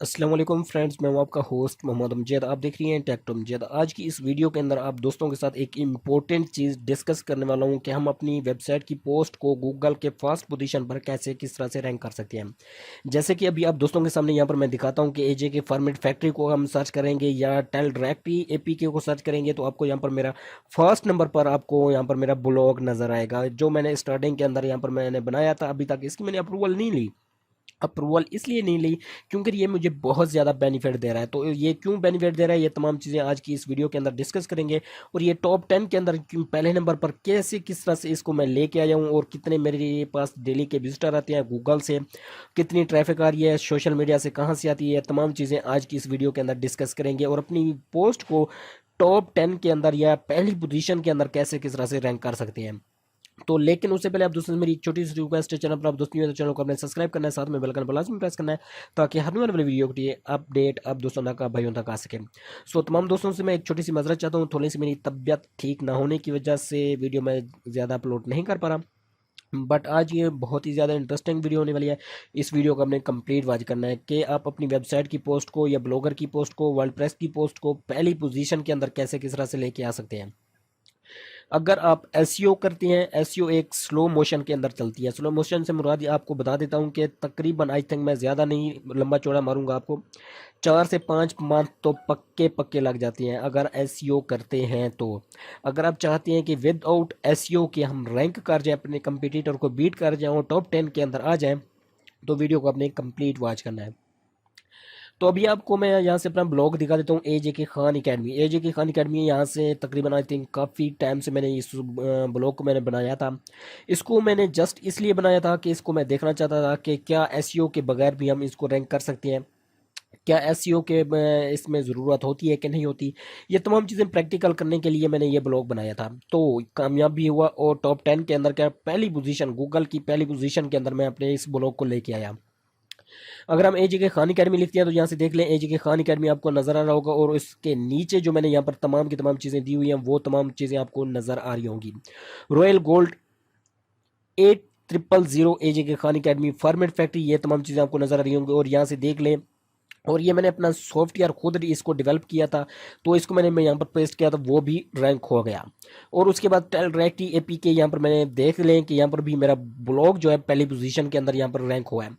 अस्सलाम वालेकुम फ्रेंड्स, मैं हूं आपका होस्ट मोहम्मद अमजद। आप देख रही हैं टेक टू अमजद। आज की इस वीडियो के अंदर आप दोस्तों के साथ एक इम्पोर्टेंट चीज़ डिस्कस करने वाला हूं कि हम अपनी वेबसाइट की पोस्ट को गूगल के फर्स्ट पोजीशन पर कैसे किस तरह से रैंक कर सकते हैं। जैसे कि अभी आप दोस्तों के सामने यहाँ पर मैं दिखाता हूं कि एजे के फॉर्मेट फैक्ट्री को हम सर्च करेंगे या टेल डायरेक्टली एपीके को सर्च करेंगे तो आपको यहाँ पर मेरा फर्स्ट नंबर पर आपको यहाँ पर मेरा ब्लॉग नज़र आएगा, जो मैंने स्टार्टिंग के अंदर यहाँ पर मैंने बनाया था। अभी तक इसकी मैंने अप्रूवल नहीं ली। अप्रूवल इसलिए नहीं ली क्योंकि ये मुझे बहुत ज़्यादा बेनिफिट दे रहा है। तो ये क्यों बेनिफिट दे रहा है, ये तमाम चीज़ें आज की इस वीडियो के अंदर डिस्कस करेंगे। और ये टॉप 10 के अंदर पहले नंबर पर कैसे किस तरह से इसको मैं लेके आया हूँ और कितने मेरे पास डेली के विजिटर आते हैं गूगल से, कितनी ट्रैफिक आ रही है सोशल मीडिया से, कहाँ से आती है, तमाम चीज़ें आज की इस वीडियो के अंदर डिस्कस करेंगे। और अपनी पोस्ट को टॉप 10 के अंदर या पहली पोजीशन के अंदर कैसे किस तरह से रैंक कर सकते हैं। तो लेकिन उससे पहले आप दोस्तों से मेरी एक छोटी सी रिक्वेस्ट है, चैनल पर आप दोस्तों तो चैनल को अपने सब्सक्राइब करना है, साथ में बेल आइकन पर लाजमी प्रेस करना है ताकि हर आने वाली वीडियो की अपडेट आप दोस्तों तक भाइयों तक आ सके। सो तमाम दोस्तों से मैं एक छोटी सी मजरत चाहता हूँ, थोड़ी सी मेरी तबीयत ठीक ना होने की वजह से वीडियो मैं ज़्यादा अपलोड नहीं कर पा रहा। बट आज ये बहुत ही ज़्यादा इंटरेस्टिंग वीडियो होने वाली है। इस वीडियो को आपने कंप्लीट वॉच करना है कि आप अपनी वेबसाइट की पोस्ट को या ब्लॉगर की पोस्ट को, वर्डप्रेस की पोस्ट को पहली पोजीशन के अंदर कैसे किस तरह से लेके आ सकते हैं। अगर आप एसईओ करते हैं, एसईओ एक स्लो मोशन के अंदर चलती है। स्लो मोशन से मुराद आपको बता देता हूं कि तकरीबन आई थिंक मैं ज़्यादा नहीं लंबा चौड़ा मारूंगा, आपको 4 से 5 मंथ तो पक्के पक्के लग जाते हैं अगर एसईओ करते हैं। तो अगर आप चाहते हैं कि विदाउट एसईओ के हम रैंक कर जाएं, अपने कंपटीटर को बीट कर जाएं और टॉप 10 के अंदर आ जाएं, तो वीडियो को आपने कंप्लीट वॉच करना है। तो अभी आपको मैं यहाँ से अपना ब्लॉग दिखा देता हूँ, एजे के खान एकेडमी। एजे के खान एकेडमी यहाँ से तकरीबन आई थिंक काफ़ी टाइम से मैंने इस ब्लॉग को मैंने बनाया था। इसको मैंने जस्ट इसलिए बनाया था कि इसको मैं देखना चाहता था कि क्या एसईओ के बगैर भी हम इसको रैंक कर सकते हैं, क्या एसईओ के इसमें ज़रूरत होती है कि नहीं होती। ये तमाम चीज़ें प्रैक्टिकल करने के लिए मैंने ये ब्लॉग बनाया था। तो कामयाब भी हुआ और टॉप 10 के अंदर क्या पहली पोजीशन, गूगल की पहली पोजीशन के अंदर मैं अपने इस ब्लॉग को लेके आया। अगर हम ए जे के खान अकेडमी लिखते हैं तो यहाँ से देख लें, ए जे के खान अकेडमी आपको नज़र आ रहा होगा और इसके नीचे जो मैंने यहाँ पर तमाम की तमाम चीज़ें दी हुई हैं वो तमाम चीज़ें आपको नज़र आ रही होंगी। रॉयल गोल्ड 8000 ए जे के खान अकेडमी, फॉर्मेट फैक्ट्री, ये तमाम चीज़ें आपको नज़र आ रही होंगी और यहाँ से देख लें। और ये मैंने अपना सॉफ्टवेयर खुद इसको डेवलप किया था, तो इसको मैं यहाँ पर पेस्ट किया था, वो भी रैंक हो गया। और उसके बाद टेल डायरेक्टली एपी के यहाँ पर मैंने देख लें कि यहाँ पर भी मेरा ब्लॉग जो है पहली पोजीशन के अंदर यहाँ पर रैंक हुआ है।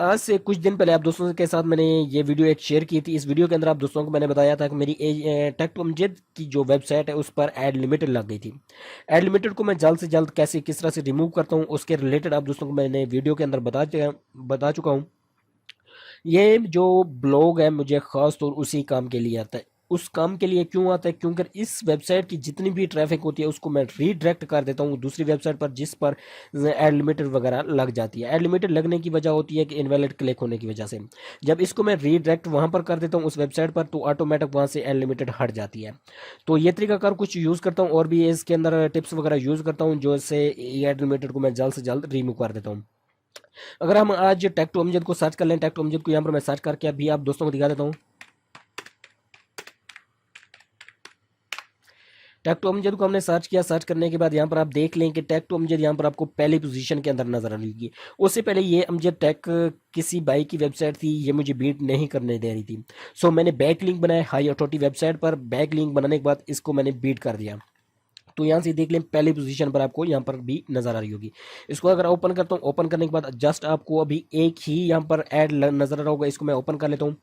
आज से कुछ दिन पहले आप दोस्तों के साथ मैंने ये वीडियो एक शेयर की थी। इस वीडियो के अंदर आप दोस्तों को मैंने बताया था कि मेरी टेक टू अमजद की जो वेबसाइट है उस पर एड लिमिटेड लग गई थी। एड लिमिटेड को मैं जल्द से जल्द कैसे किस तरह से रिमूव करता हूँ उसके रिलेटेड आप दोस्तों को मैंने वीडियो के अंदर बता चुका हूँ। ये जो ब्लॉग है मुझे ख़ास तौर उसी काम के लिए आता है। उस काम के लिए क्यों आता है, क्योंकि इस वेबसाइट की जितनी भी ट्रैफिक होती है उसको मैं रीडायरेक्ट कर देता हूँ दूसरी वेबसाइट पर जिस पर एड लिमिटेड वगैरह लग जाती है। एड लिमिटेड लगने की वजह होती है कि इनवैलिड क्लिक होने की वजह से। जब इसको मैं रीडायरेक्ट वहाँ पर कर देता हूँ उस वेबसाइट पर तो ऑटोमेटिक वहाँ से एड लिमिटेड हट जाती है। तो ये तरीकाकार कुछ यूज़ करता हूँ और भी इसके अंदर टिप्स वगैरह यूज़ करता हूँ जो इससे एड लिमिटेड को मैं जल्द से जल्द रिमूव कर देता हूँ। अगर हम आज टेक टू अमजद को सर्च कर लें, टेक टू अमजद को यहाँ पर मैं सर्च करके अभी आप दोस्तों को दिखा देता हूँ। टेक टू अमजद को हमने सर्च किया, सर्च करने के बाद यहाँ पर आप देख लें कि टेक टू अमजद यहाँ पर आपको पहली पोजीशन के अंदर नजर आ रही होगी। उससे पहले ये अमजद टेक किसी बाई की वेबसाइट थी, ये मुझे बीट नहीं करने दे रही थी। सो मैंने बैक लिंक बनाया हाई अथॉरिटी वेबसाइट पर, बैक लिंक बनाने के बाद इसको मैंने बीट कर दिया। तो यहाँ से देख लें पहली पोजीशन पर आपको यहाँ पर भी नजर आ रही होगी। इसको अगर ओपन करता हूँ, ओपन करने के बाद जस्ट आपको अभी एक ही यहाँ पर ऐड नजर आ रहा होगा, इसको मैं ओपन कर लेता हूँ।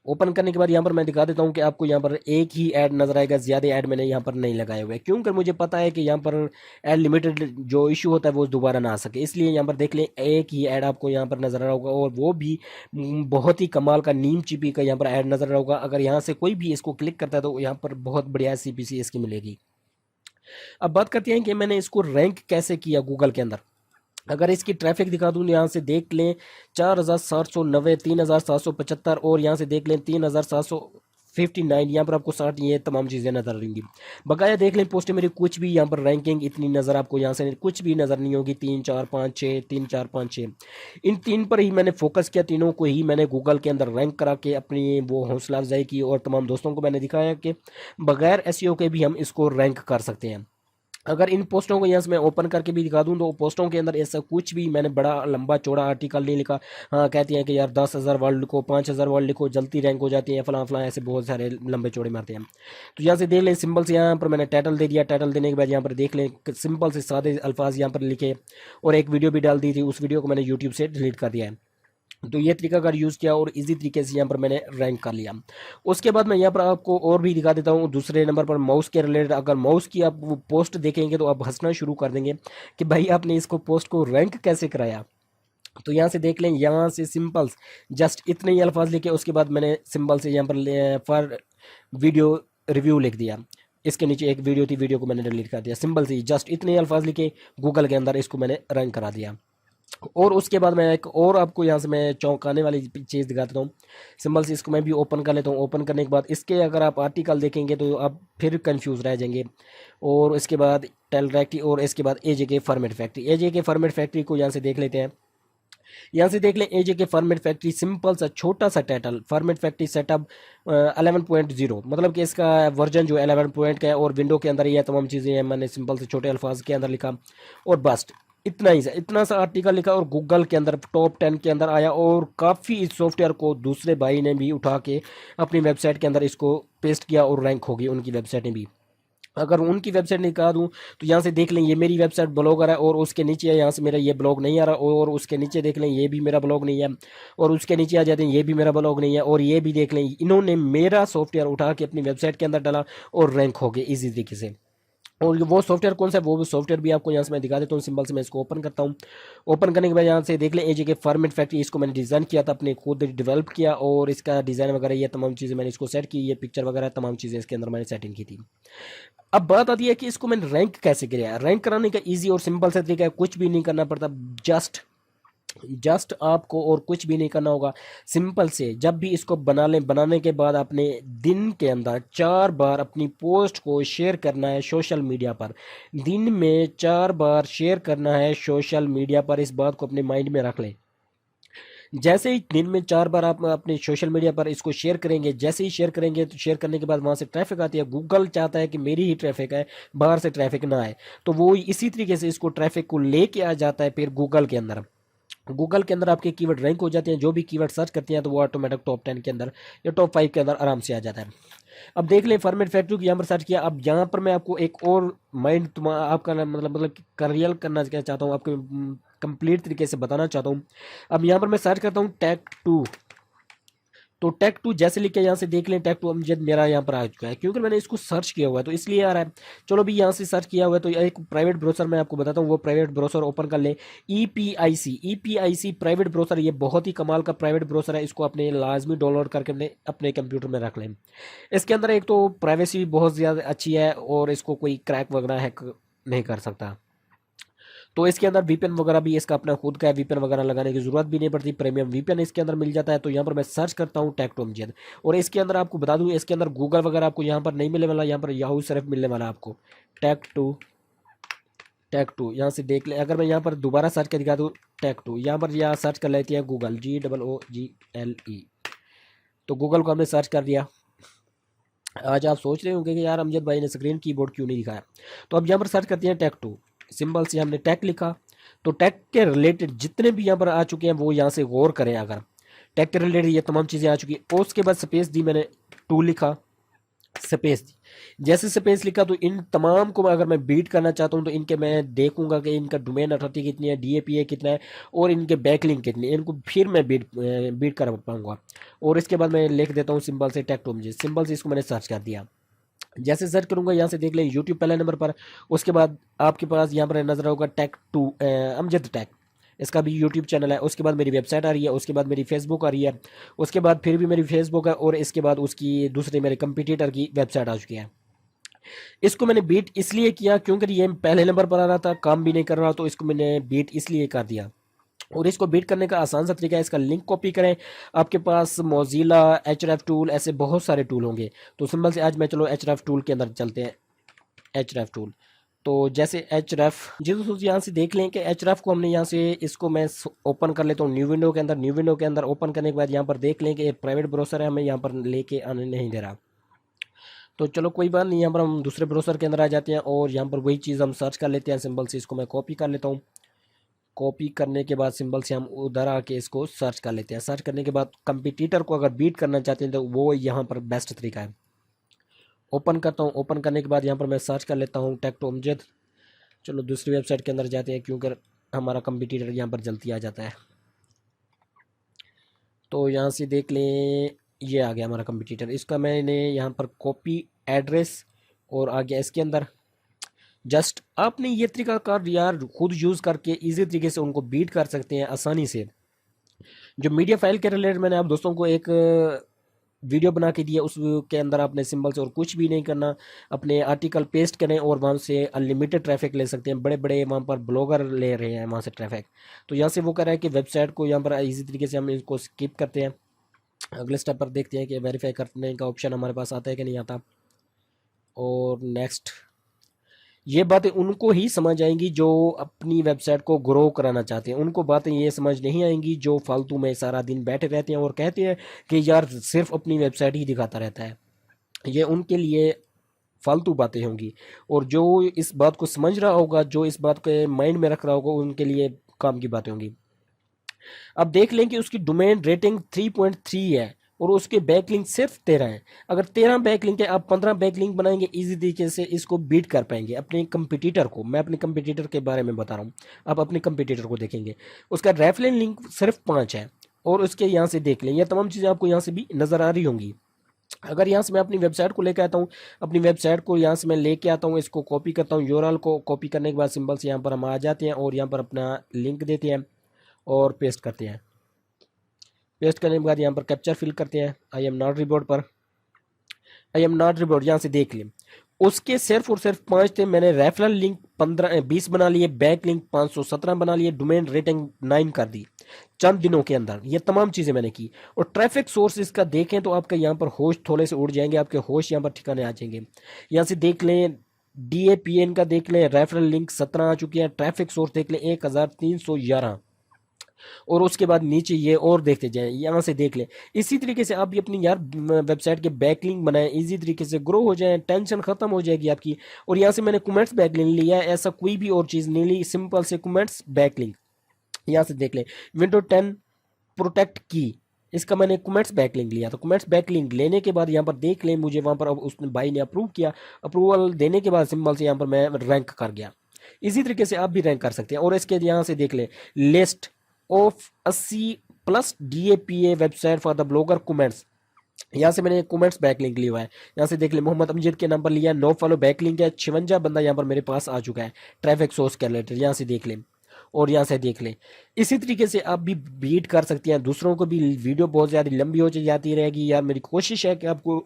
ओपन करने के बाद यहाँ पर मैं दिखा देता हूँ कि आपको यहाँ पर एक ही ऐड नजर आएगा, ज़्यादा ऐड मैंने यहाँ पर नहीं लगाए हुए क्योंकि मुझे पता है कि यहाँ पर ऐड लिमिटेड जो इशू होता है वो दोबारा ना आ सके, इसलिए यहाँ पर देख लें एक ही ऐड आपको यहाँ पर नजर आ रहा होगा और वो भी बहुत ही कमाल का नीम चिपी का यहाँ पर ऐड नजर आ रहा होगा। अगर यहाँ से कोई भी इसको क्लिक करता है तो यहाँ पर बहुत बढ़िया CPC इसकी मिलेगी। अब बात करते हैं कि मैंने इसको रैंक कैसे किया गूगल के अंदर। अगर इसकी ट्रैफिक दिखा दूँ यहाँ से देख लें 4790, 3775 और यहाँ से देख लें 3759, यहाँ पर आपको 60 ये तमाम चीज़ें नजर आ रही होंगी। बकाया देख लें पोस्ट मेरी कुछ भी यहाँ पर रैंकिंग इतनी नज़र आपको यहाँ से कुछ भी नज़र नहीं होगी। 3 4 5 6, 3 4 5 6, इन तीन पर ही मैंने फोकस किया, तीनों को ही मैंने गूगल के अंदर रैंक करा के अपनी वो हौसला अफजाई की और तमाम दोस्तों को मैंने दिखाया कि बगैर एसईओ के भी हम इसको रैंक कर सकते हैं। अगर इन पोस्टों को यहाँ से मैं ओपन करके भी दिखा दूँ तो पोस्टों के अंदर ऐसा कुछ भी मैंने बड़ा लंबा चौड़ा आर्टिकल नहीं लिखा। हाँ, कहती हैं कि यार 10,000 वर्ड लिखो, 5,000 वर्ड लिखो, जल्दी रैंक हो जाती है, फलां फलां, ऐसे बहुत सारे लंबे चौड़े मारते हैं। तो यहाँ से देख लें सिंपल से, यहाँ पर मैंने टाइटल दे दिया। टाइटल देने के बाद यहाँ पर देख लें सिंपल से सादे अल्फाज यहाँ पर लिखे, और एक वीडियो भी डाल दी थी, उस वीडियो को मैंने यूट्यूब से डिलीट कर दिया है। तो ये तरीका अगर यूज़ किया और इजी तरीके से यहाँ पर मैंने रैंक कर लिया। उसके बाद मैं यहाँ पर आपको और भी दिखा देता हूँ दूसरे नंबर पर माउस के रिलेटेड। अगर माउस की आप वो पोस्ट देखेंगे तो आप हंसना शुरू कर देंगे कि भाई आपने इसको पोस्ट को रैंक कैसे कराया। तो यहाँ से देख लें, यहाँ से सिंपल जस्ट इतने ही अल्फाज लिखे, उसके बाद मैंने सिंपल से यहाँ पर फॉर वीडियो रिव्यू लिख दिया। इसके नीचे एक वीडियो थी, वीडियो को मैंने डिलीट कर दिया। सिंपल सी जस्ट इतने ही अल्फाज लिखे, गूगल के अंदर इसको मैंने रैंक करा दिया। और उसके बाद मैं एक और आपको यहाँ से मैं चौंकाने वाली चीज़ दिखा देता हूँ। सिंबल से इसको मैं भी ओपन कर लेता हूँ। ओपन करने के बाद इसके अगर आप आर्टिकल देखेंगे तो आप फिर कंफ्यूज रह जाएंगे। और इसके बाद टेलरैक्टी, और इसके बाद AJK format factory. AJK format factory को यहाँ से देख लेते हैं। यहाँ से देख लें एजेके फॉर्मेट फैक्ट्री, सिंपल सा छोटा सा टाइटल, फॉर्मेट फैक्ट्री सेटअप 11.0, मतलब कि इसका वर्जन जो 11 पॉइंट का है, और विंडो के अंदर ये तमाम चीज़ें हैं। मैंने सिंपल से छोटे अल्फाज के अंदर लिखा, और बस इतना सा आर्टिकल लिखा, और गूगल के अंदर टॉप 10 के अंदर आया। और काफ़ी इस सॉफ्टवेयर को दूसरे भाई ने भी उठा के अपनी वेबसाइट के अंदर इसको पेस्ट किया, और रैंक हो गई उनकी वेबसाइटें भी। अगर उनकी वेबसाइट निकाल दूँ तो यहाँ से देख लें, ये मेरी वेबसाइट ब्लॉगर है, और उसके नीचे है यहाँ से मेरा ये ब्लॉग नहीं आ रहा, और उसके नीचे देख लें ये भी मेरा ब्लॉग नहीं है, और उसके नीचे आ जाते हैं ये भी मेरा ब्लॉग नहीं है, और ये भी देख लें इन्होंने मेरा सॉफ्टवेयर उठा के अपनी वेबसाइट के अंदर डाला और रैंक हो गए इजी तरीके से। और वो सॉफ्टवेयर कौन सा है, वो सॉफ्टवेयर भी आपको यहाँ से मैं दिखा देता हूँ। सिंपल से मैं इसको ओपन करता हूँ। ओपन करने के बाद यहाँ से देख लें एजेके फॉर्मेट फैक्ट्री, इसको मैंने डिज़ाइन किया था, अपने खुद डेवलप किया, और इसका डिज़ाइन वगैरह ये तमाम चीज़ें मैंने इसको सेट की, ये पिक्चर वगैरह तमाम चीज़ें इसके अंदर मैंने सेटिंग की थी। अब बात आती है कि इसको मैंने रैंक कैसे किया। रैंक कराने का इजी और सिंपल सा तरीका है, कुछ भी नहीं करना पड़ता। जस्ट जस्ट आपको और कुछ भी नहीं करना होगा। सिंपल से जब भी इसको बना लें, बनाने के बाद आपने दिन के अंदर 4 बार अपनी पोस्ट को शेयर करना है सोशल मीडिया पर। दिन में 4 बार शेयर करना है सोशल मीडिया पर, इस बात को अपने माइंड में रख लें। जैसे ही दिन में 4 बार आप अपने सोशल मीडिया पर इसको शेयर करेंगे, जैसे ही शेयर करेंगे तो शेयर करने के बाद वहाँ से ट्रैफिक आती है। गूगल चाहता है कि मेरी ही ट्रैफिक है, बाहर से ट्रैफिक ना आए, तो वो इसी तरीके से इसको ट्रैफिक को लेके आ जाता है। फिर गूगल के अंदर आपके कीवर्ड रैंक हो जाते हैं। जो भी कीवर्ड सर्च करते हैं तो वो ऑटोमेटिक टॉप 10 के अंदर या टॉप 5 के अंदर आराम से आ जाता है। अब देख लें फॉर्मेट फैक्ट्री को यहाँ पर सर्च किया। अब यहाँ पर मैं आपको एक और माइंड आपका मतलब रियल करना चाहता हूँ, आपको कंप्लीट तरीके से बताना चाहता हूँ। अब यहाँ पर मैं सर्च करता हूँ टैग 2, तो टैग 2 जैसे लिख के यहाँ से देख लें टैग 2 अमजद मेरा यहाँ पर आ चुका है, क्योंकि मैंने इसको सर्च किया हुआ है तो इसलिए आ रहा है। चलो भी यहाँ से सर्च किया हुआ है तो एक प्राइवेट ब्राउज़र मैं आपको बताता हूँ, वो प्राइवेट ब्राउज़र ओपन कर लें। ईपीआईसी प्राइवेट ब्राउज़र, ये बहुत ही कमाल का प्राइवेट ब्राउज़र है। इसको अपने लाजमी डाउनलोड करके अपने कंप्यूटर में रख लें। इसके अंदर एक तो प्राइवेसी बहुत ज़्यादा अच्छी है, और इसको कोई क्रैक वगैरह हैक नहीं कर सकता। तो इसके अंदर वीपीएन वगैरह भी इसका अपना खुद का है, वीपीएन वगैरह लगाने की जरूरत भी नहीं पड़ती, प्रीमियम वीपीएन इसके अंदर मिल जाता है। तो यहाँ पर मैं सर्च करता हूँ टेक्टोमजेड, और इसके अंदर आपको बता दूँ इसके अंदर गूगल वगैरह आपको यहाँ पर नहीं मिलने वाला, यहाँ पर याहू सिर्फ मिलने वाला आपको। टैग 2 यहाँ से देख ले। अगर मैं यहाँ पर दोबारा सर्च कर दिखा दूँ टैग 2, यहाँ पर यहाँ सर्च कर लेती है गूगल, GOOGLE। तो गूगल को हमने सर्च कर दिया। आज आप सोच रहे होंगे कि यार अमजद भाई ने स्क्रीन कीबोर्ड क्यों नहीं दिखाया। तो अब यहाँ पर सर्च करते हैं टैग 2। सिंपल से हमने टैग लिखा, तो टैग के रिलेटेड जितने भी यहाँ पर आ चुके हैं वो यहाँ से गौर करें। अगर टैग के रिलेटेड ये तमाम चीज़ें आ चुकी है, और उसके बाद स्पेस दी मैंने, 2 लिखा, स्पेस दी। जैसे स्पेस लिखा तो इन तमाम को अगर मैं बीट करना चाहता हूँ तो इनके मैं देखूंगा कि इनका डोमेन अथॉरिटी कितनी है, DAPA कितना है, और इनके बैकलिंक कितनी है, इनको फिर मैं बीट कर पाऊंगा। और इसके बाद मैं लिख देता हूँ सिंपल से टेक्टोमजी। सिंपल से इसको मैंने सर्च कर दिया। जैसे सर्च करूंगा यहाँ से देख लें यूट्यूब पहले नंबर पर। उसके बाद आपके पास यहाँ पर नजर होगा टैग 2 अमजद टैग, इसका भी यूट्यूब चैनल है। उसके बाद मेरी वेबसाइट आ रही है, उसके बाद मेरी फेसबुक आ रही है, उसके बाद फिर भी मेरी फेसबुक है, और इसके बाद उसकी दूसरे मेरे कंपटीटर की वेबसाइट आ चुकी है। इसको मैंने बीट इसलिए किया क्योंकि ये पहले नंबर पर आ रहा था, काम भी नहीं कर रहा, तो इसको मैंने बीट इसलिए कर दिया। और इसको बीट करने का आसान सा तरीका है, इसका लिंक कॉपी करें। आपके पास मोजिला, एचरेफ टूल, ऐसे बहुत सारे टूल होंगे। तो सिंपल से आज मैं चलो एचरेफ टूल के अंदर चलते हैं। एचरेफ टूल, तो जैसे एचरेफ जी दोस्तों यहाँ से देख लें कि एचरेफ को हमने यहाँ से इसको मैं ओपन कर लेता हूँ न्यू विंडो के अंदर। न्यू विंडो के अंदर ओपन करने के बाद यहाँ पर देख लें कि प्राइवेट ब्राउज़र है, हमें यहाँ पर लेके आने नहीं दे रहा। तो चलो कोई बात नहीं, यहाँ पर हम दूसरे ब्राउज़र के अंदर आ जाते हैं और यहाँ पर वही चीज़ हम सर्च कर लेते हैं सिंबल से। इसको मैं कॉपी कर लेता हूँ। कॉपी करने के बाद सिंबल से हम उधर आके इसको सर्च कर लेते हैं। सर्च करने के बाद कंपटीटर को अगर बीट करना चाहते हैं तो वो यहाँ पर बेस्ट तरीका है। ओपन करता हूँ। ओपन करने के बाद यहाँ पर मैं सर्च कर लेता हूँ टेक्टो अमजद। चलो दूसरी वेबसाइट के अंदर जाते हैं क्योंकि हमारा कंपटीटर यहाँ पर जल्दी आ जाता है। तो यहाँ से देख लें, ये आ गया हमारा कंपटीटर। इसका मैंने यहाँ पर कॉपी एड्रेस और आ गया इसके अंदर। जस्ट आपने ये तरीका कार यार खुद यूज़ करके इजी तरीके से उनको बीट कर सकते हैं आसानी से। जो मीडिया फाइल के रिलेटेड मैंने आप दोस्तों को एक वीडियो बना के दिया, उसके अंदर आपने सिंबल से और कुछ भी नहीं करना, अपने आर्टिकल पेस्ट करें और वहाँ से अनलिमिटेड ट्रैफिक ले सकते हैं। बड़े बड़े वहाँ पर ब्लॉगर ले रहे हैं वहाँ से ट्रैफिक। तो यहाँ से वो कह रहा है कि वेबसाइट को यहाँ पर इजी तरीके से हम इसको स्किप करते हैं। अगले स्टेप पर देखते हैं कि वेरीफाई करने का ऑप्शन हमारे पास आता है कि नहीं आता। और नेक्स्ट, ये बातें उनको ही समझ आएंगी जो अपनी वेबसाइट को ग्रो कराना चाहते हैं। उनको बातें ये समझ नहीं आएंगी जो फालतू में सारा दिन बैठे रहते हैं और कहते हैं कि यार सिर्फ अपनी वेबसाइट ही दिखाता रहता है। ये उनके लिए फालतू बातें होंगी। और जो इस बात को समझ रहा होगा, जो इस बात को माइंड में रख रहा होगा, उनके लिए काम की बातें होंगी। अब देख लें कि उसकी डोमेन रेटिंग 3.3 है और उसके बैकलिंक सिर्फ 13 है। अगर 13 बैकलिंक है, आप 15 बैकलिंक बनाएंगे, इजी तरीके से इसको बीट कर पाएंगे अपने कंपटीटर को। मैं अपने कंपटीटर के बारे में बता रहा हूँ। आप अपने कंपटीटर को देखेंगे, उसका रेफरेंस लिंक सिर्फ 5 है। और उसके यहाँ से देख लें, ये तमाम चीज़ें आपको यहाँ से भी नज़र आ रही होंगी। अगर यहाँ से मैं अपनी वेबसाइट को लेकर आता हूँ, अपनी वेबसाइट को यहाँ से मैं लेके आता हूँ, इसको कॉपी करता हूँ, यूआरएल को कॉपी करने के बाद सिंबल से यहाँ पर हम आ जाते हैं और यहाँ पर अपना लिंक देते हैं और पेस्ट करते हैं। पेस्ट करने के बाद यहाँ पर कैप्चर फिल करते हैं आई एम नॉट रिबोर्ड पर। आई एम नॉट रिबोर्ड यहाँ से देख लें, उसके सिर्फ और सिर्फ 5 थे। मैंने रेफरल लिंक 20 बना लिए, बैक लिंक 517 बना लिए, डोमेन रेटिंग 9 कर दी चंद दिनों के अंदर। ये तमाम चीज़ें मैंने की। और ट्रैफिक सोर्स इसका देखें तो आपका यहाँ पर होश थोड़े से उड़ जाएंगे, आपके होश यहाँ पर ठिकाने आ जाएंगे। यहाँ से देख लें, DAPN का देख लें, रेफरल लिंक 17 आ चुके हैं। ट्रैफिक सोर्स देख लें 1311। और उसके बाद नीचे ये और देखते जाएं, यहाँ से देख लें। इसी तरीके से आप भी अपनी यार वेबसाइट के बैकलिंक बनाएं, इजी तरीके से ग्रो हो जाएं, टेंशन खत्म हो जाएगी आपकी। और यहाँ से मैंने कमेंट्स बैकलिंक लिया है, ऐसा कोई भी और चीज़ नहीं ली, सिंपल से कमेंट्स बैकलिंक। यहाँ से देख लें, विंडो 10 प्रोटेक्ट की, इसका मैंने कमेंट्स बैकलिंक लिया। तो कमेंट्स बैकलिंक लेने के बाद यहाँ पर देख लें, मुझे वहाँ पर अब उसने भाई ने अप्रूव किया। अप्रूवल देने के बाद सिंपल से यहाँ पर मैं रैंक कर गया। इसी तरीके से आप भी रैंक कर सकते हैं। और इसके यहाँ से देख लें, list of 80+ DAPA website for the blogger comments. यहाँ से मैंने कमेंट्स बैकलिंक लिया हुआ है। यहाँ से देख ले, मोहम्मद अमजद के नंबर लिया, नो फॉलो बैकलिंक है, 56 बंदा यहाँ पर मेरे पास आ चुका है ट्रैफिक सोर्स के रिलेटेड। यहाँ से देख लें और यहाँ से देख लें। इसी तरीके से आप भी बीट कर सकते हैं दूसरों को भी। वीडियो बहुत ज़्यादा लंबी हो जाती रहेगी यार, मेरी कोशिश है कि आपको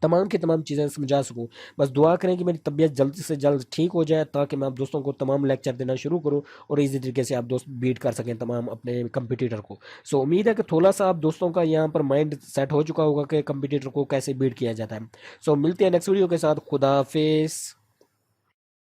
तमाम की तमाम चीज़ें समझा सकूं। बस दुआ करें कि मेरी तबीयत जल्द से जल्द ठीक हो जाए ताकि मैं आप दोस्तों को तमाम लेक्चर देना शुरू करूं और इसी तरीके से आप दोस्त बीट कर सकें तमाम अपने कंपटीटर को। सो उम्मीद है कि थोड़ा सा आप दोस्तों का यहाँ पर माइंड सेट हो चुका होगा कि कंपटीटर को कैसे बीट किया जाता है। सो मिलते हैं नेक्स्ट वीडियो के साथ। खुदा हाफिज़।